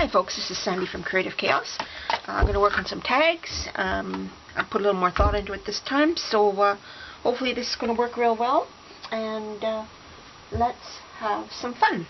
Hi folks, this is Sandy from Creative Chaos. I'm going to work on some tags. I put a little more thought into it this time, so hopefully this is going to work real well, and let's have some fun.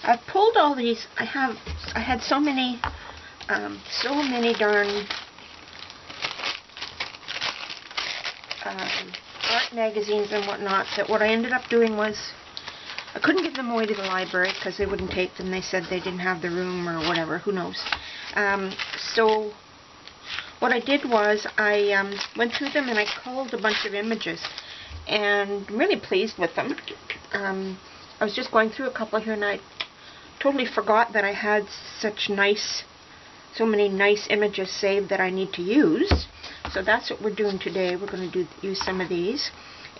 I've pulled all these. I had so many darn art magazines and whatnot that what I ended up doing was I couldn't give them away to the library because they wouldn't take them. They said they didn't have the room or whatever, who knows. So what I did was I went through them and I culled a bunch of images, and I'm really pleased with them. I was just going through a couple here and I totally forgot that I had so many nice images saved that I need to use. So that's what we're doing today. We're going to use some of these,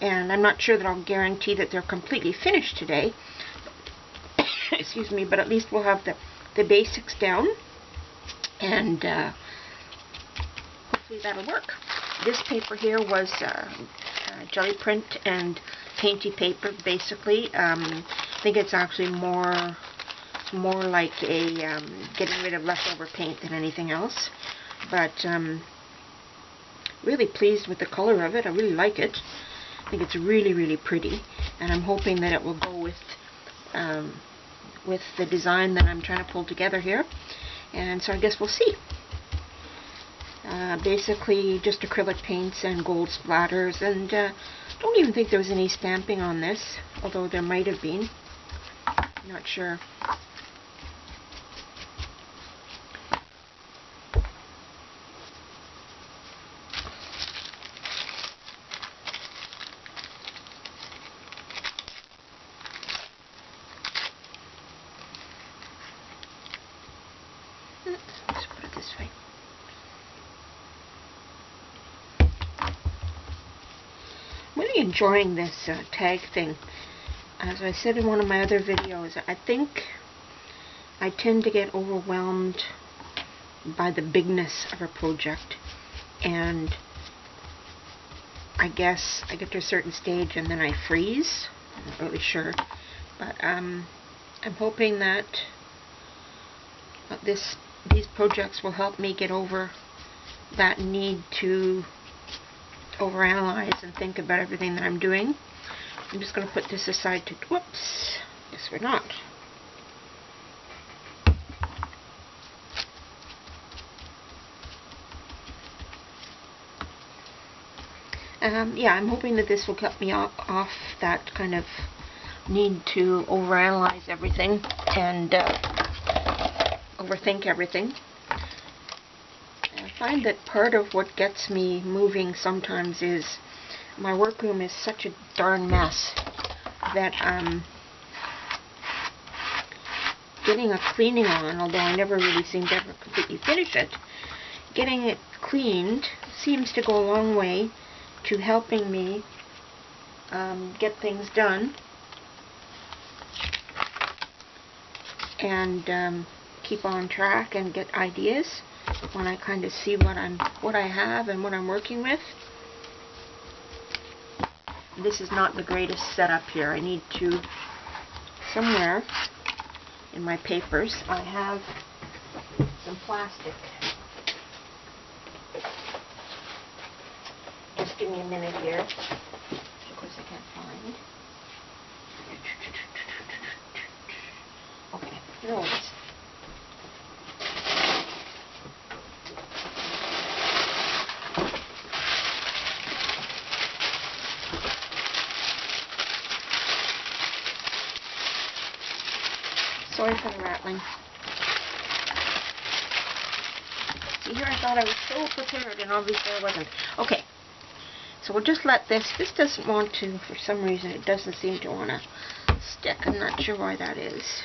and I'm not sure that I'll guarantee that they're completely finished today. Excuse me, but at least we'll have the basics down, and hopefully that'll work. This paper here was jelly print and painty paper, basically. I think it's actually more like a getting rid of leftover paint than anything else, but really pleased with the color of it. I really like it. I think it's really, really pretty, and I'm hoping that it will go with the design that I'm trying to pull together here. And so I guess we'll see. Basically just acrylic paints and gold splatters, and don't even think there was any stamping on this, although there might have been. Not sure. Let's put it this way. I'm really enjoying this tag thing. As I said in one of my other videos, I think I tend to get overwhelmed by the bigness of a project, and I guess I get to a certain stage and then I freeze. I'm not really sure, but I'm hoping that these projects will help me get over that need to overanalyze and think about everything that I'm doing. I'm just going to put this aside to, whoops, guess we're not. Yeah, I'm hoping that this will get me off that kind of need to overanalyze everything and overthink everything. I find that part of what gets me moving sometimes is my workroom is such a darn mess that getting a cleaning on, although I never really seem to ever completely finish it, getting it cleaned seems to go a long way to helping me get things done and keep on track and get ideas when I kind of see what I have and what I'm working with. This is not the greatest setup here. I need to, somewhere in my papers, I have some plastic. Just give me a minute here. Of course I can't find. Okay, here it is. Sorry for the rattling. See, here I thought I was so prepared, and obviously I wasn't. Okay, so we'll just let this doesn't want to, for some reason, it doesn't seem to want to stick. I'm not sure why that is.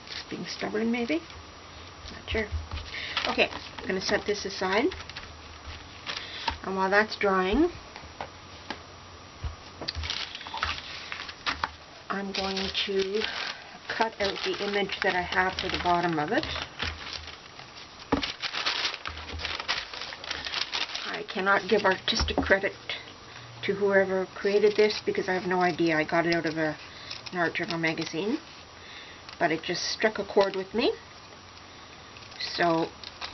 Just being stubborn, maybe? Not sure. Okay, I'm going to set this aside. And while that's drying, I'm going to cut out the image that I have for the bottom of it. I I cannot give artistic credit to whoever created this because I have no idea. I got it out of an art journal magazine, but it just struck a chord with me. So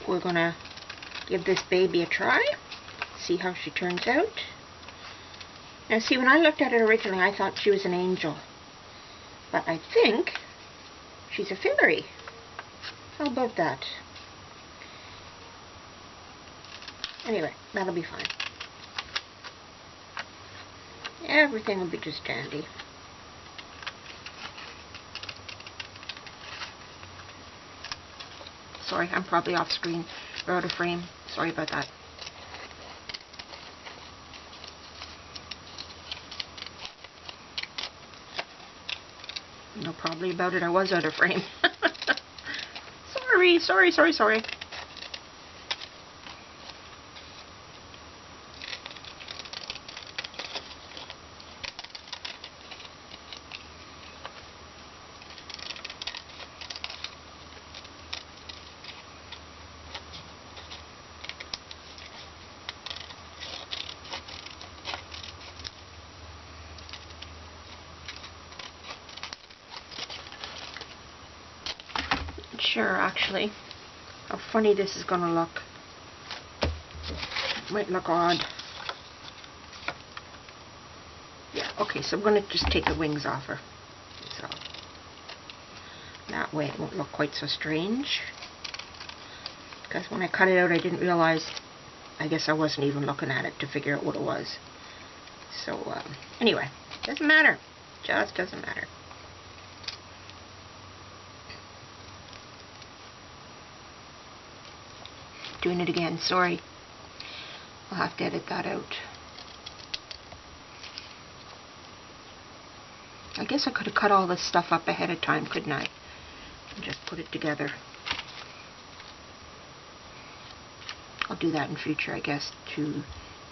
we're gonna give this baby a try, see how she turns out. Now see, when I looked at it originally, I thought she was an angel, but I think she's a fairy. How about that? Anyway, that'll be fine. Everything will be just dandy. Sorry, I'm probably off screen or out of frame. Sorry about that. No, probably about it. I was out of frame. Sorry. Sure, actually, how funny this is gonna look. It might look odd. Yeah, okay, so I'm gonna just take the wings off her. So that way it won't look quite so strange. Because when I cut it out, I didn't realize, I guess I wasn't even looking at it to figure out what it was. So, anyway, doesn't matter. Just doesn't matter. Doing it again, sorry. I'll have to edit that out. I guess I could have cut all this stuff up ahead of time, couldn't I? And just put it together. I'll do that in future, I guess, too.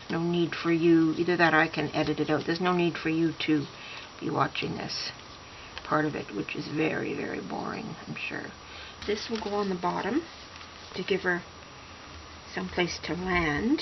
No need for you, either that or I can edit it out. There's no need for you to be watching this part of it, which is very, very boring, I'm sure. This will go on the bottom to give her some place to land.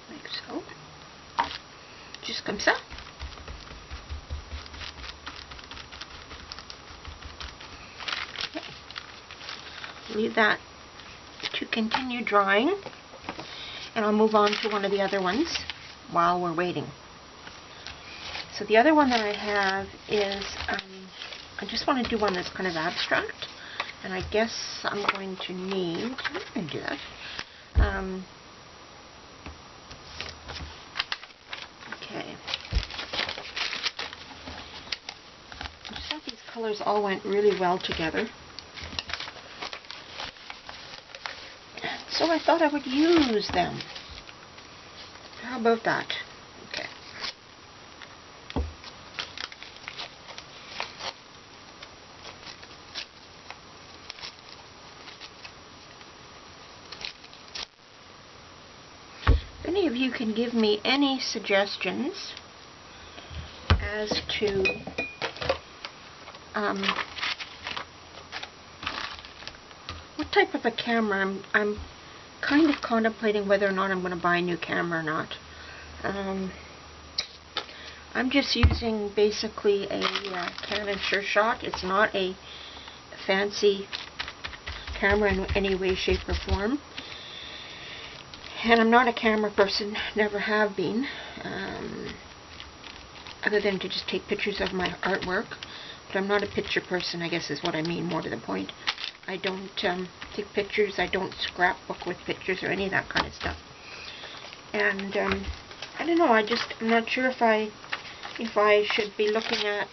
Like so. Just comme ça. Leave that to continue drying, and I'll move on to one of the other ones while we're waiting. So the other one that I have is, I just want to do one that's kind of abstract, and I guess I'm going to need, I'm going to do that. Okay. I just thought these colors all went really well together. So I thought I would use them. How about that? Okay. If any of you can give me any suggestions as to what type of a camera, I'm kind of contemplating whether or not I'm going to buy a new camera or not. I'm just using basically a Canon Sure Shot. It's not a fancy camera in any way, shape, or form. And I'm not a camera person, never have been, other than to just take pictures of my artwork. But I'm not a picture person, I guess is what I mean, more to the point. I don't take pictures, I don't scrapbook with pictures or any of that kind of stuff. And I don't know, I'm not sure if I should be looking at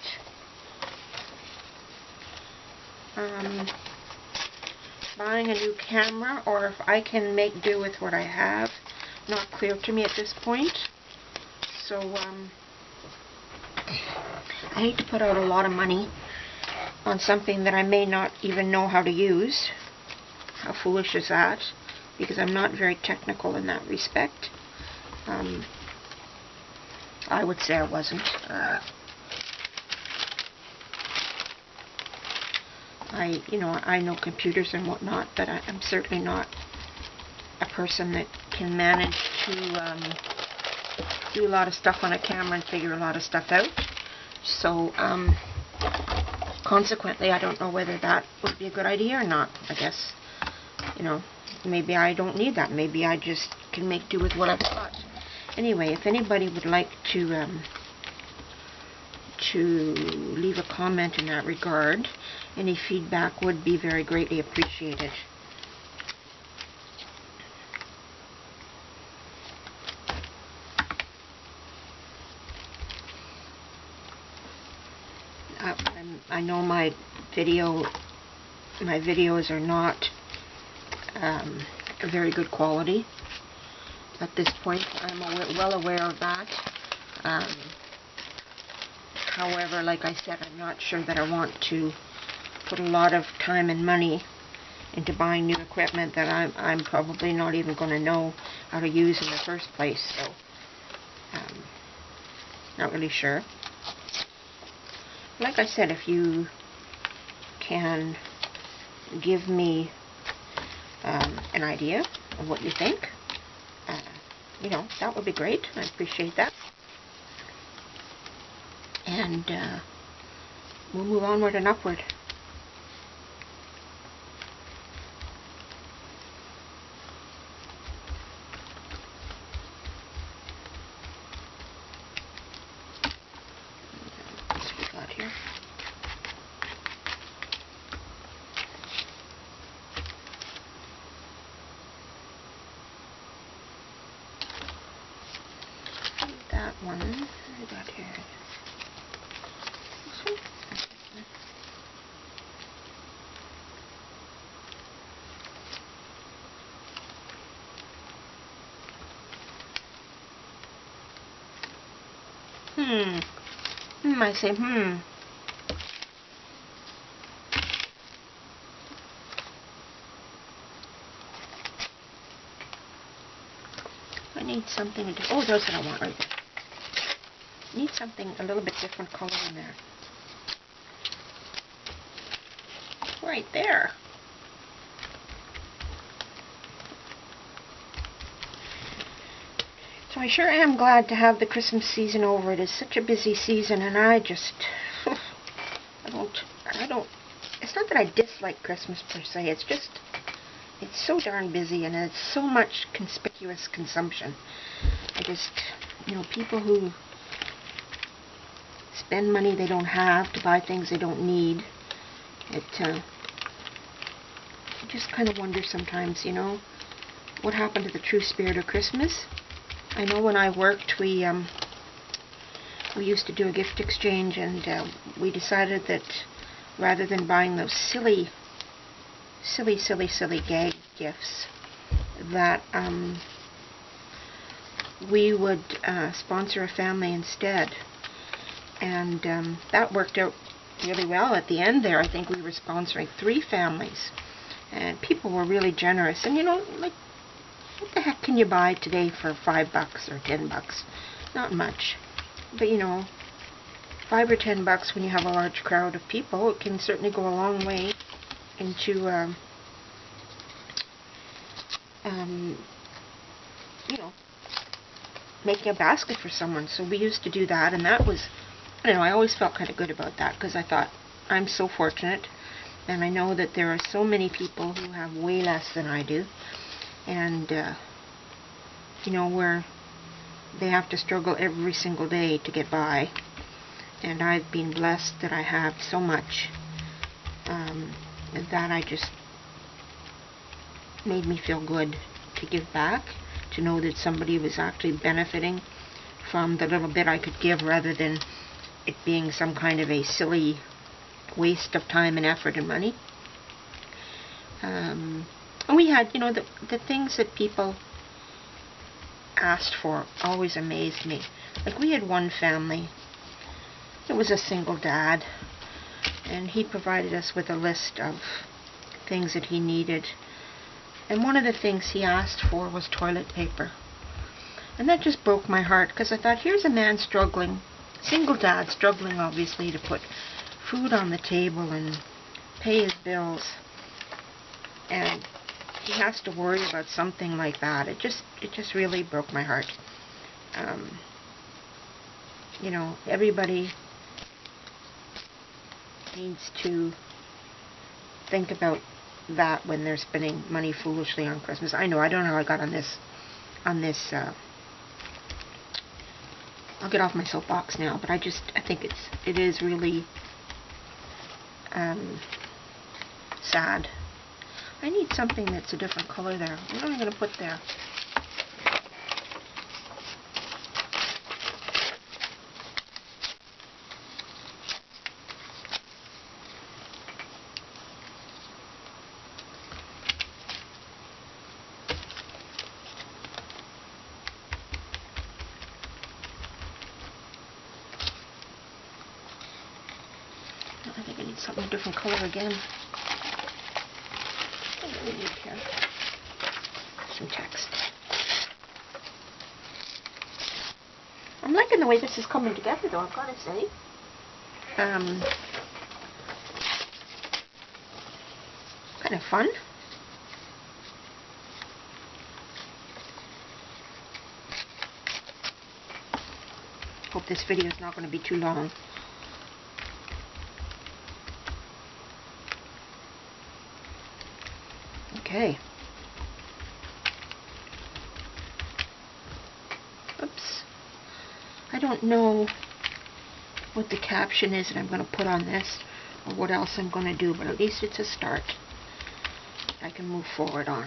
buying a new camera, or if I can make do with what I have. Not clear to me at this point. So I hate to put out a lot of money on something that I may not even know how to use. How foolish is that? Because I'm not very technical in that respect. I would say I wasn't. I know computers and whatnot, but I'm certainly not a person that can manage to do a lot of stuff on a camera and figure a lot of stuff out. So, consequently, I don't know whether that would be a good idea or not. I guess, maybe I don't need that. Maybe I just can make do with what I've got. Anyway, if anybody would like to leave a comment in that regard, any feedback would be very greatly appreciated. I know my videos are not very good quality at this point. I'm well aware of that. However, like I said, I'm not sure that I want to put a lot of time and money into buying new equipment that I'm probably not even going to know how to use in the first place. So, not really sure. Like I said, if you can give me an idea of what you think, that would be great. I appreciate that. And we'll move onward and upward. What we got here? That one. What we got here? I say, I need something to do. Oh, that's what I want right there. I need something a little bit different color in there. Right there. So I sure am glad to have the Christmas season over. It is such a busy season, and I just, I don't, it's not that I dislike Christmas per se, it's just, it's so darn busy, and it's so much conspicuous consumption. I just, people who spend money they don't have to buy things they don't need, I just kind of wonder sometimes, what happened to the true spirit of Christmas? I know when I worked, we used to do a gift exchange, and we decided that rather than buying those silly gag gifts, that we would sponsor a family instead. And that worked out really well. At the end there, I think we were sponsoring 3 families, and people were really generous. And like, what the heck can you buy today for $5 or $10? Not much. But $5 or $10 when you have a large crowd of people, it can certainly go a long way into making a basket for someone. So we used to do that, and that was, I always felt kind of good about that, because I thought, I'm so fortunate, and I know that there are so many people who have way less than I do, and where they have to struggle every single day to get by. And I've been blessed that I have so much that I just made me feel good to give back, to know that somebody was actually benefiting from the little bit I could give, rather than it being some kind of a silly waste of time and effort and money. And we had, the things that people asked for always amazed me. Like, we had one family, it was a single dad, and he provided us with a list of things that he needed. And one of the things he asked for was toilet paper. And that just broke my heart, because I thought, here's a man struggling, single dad struggling obviously to put food on the table and pay his bills, and he has to worry about something like that. It just really broke my heart. You know, everybody needs to think about that when they're spending money foolishly on Christmas. I know, I don't know how I got on this, I'll get off my soapbox now, but I think it is really sad. I need something that's a different color there. What am I going to put there? I think I need something a different color again. What do we need here? Some text. I'm liking the way this is coming together, though, I've got to say. Kind of fun. Hope this video is not going to be too long. Okay. Oops. I don't know what the caption is that I'm going to put on this, or what else I'm going to do, but at least it's a start I can move forward on.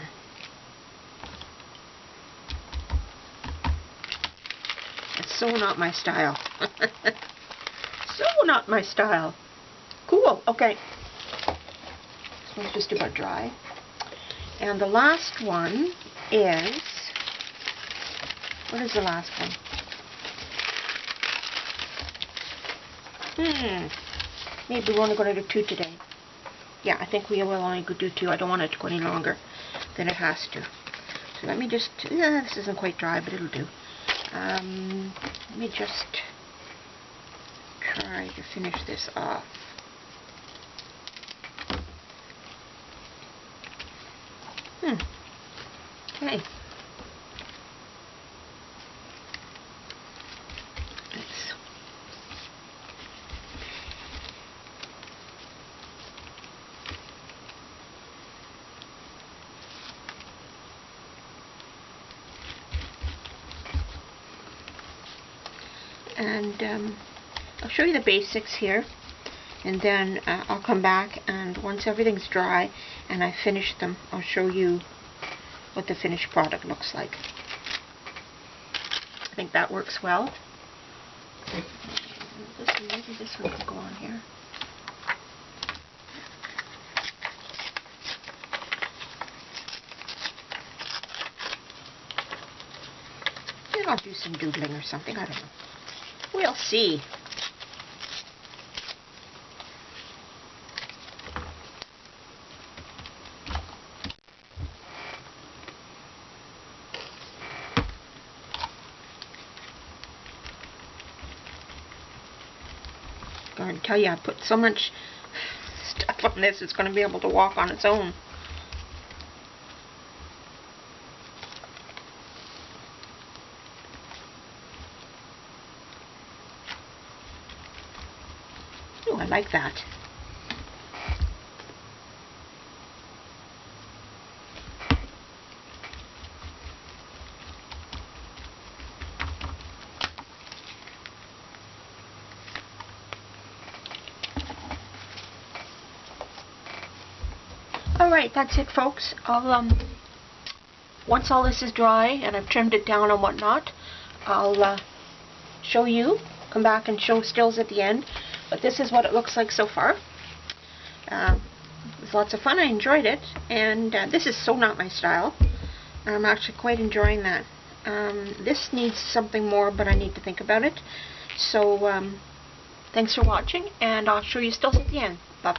It's so not my style. So not my style. Cool. Okay. This one's just about dry. And the last one is, what is the last one? Maybe we're only going to do 2 today. Yeah, I think we will only do 2. I don't want it to go any longer than it has to. So let me just, this isn't quite dry, but it'll do. Let me just try to finish this off. Okay. And I'll show you the basics here, and then I'll come back, and once everything's dry and I finish them, I'll show you what the finished product looks like. I think that works well. Maybe this one can go on here. Then I'll do some doodling or something, I don't know. We'll see. I'm going to tell you, I put so much stuff on this, it's going to be able to walk on its own. Ooh, I like that. Alright, that's it, folks. I'll, once all this is dry and I've trimmed it down and whatnot, I'll show you, come back and show stills at the end. But this is what it looks like so far. It was lots of fun. I enjoyed it, and this is so not my style. I'm actually quite enjoying that. This needs something more, but I need to think about it. So, thanks for watching, and I'll show you stills at the end. Bye.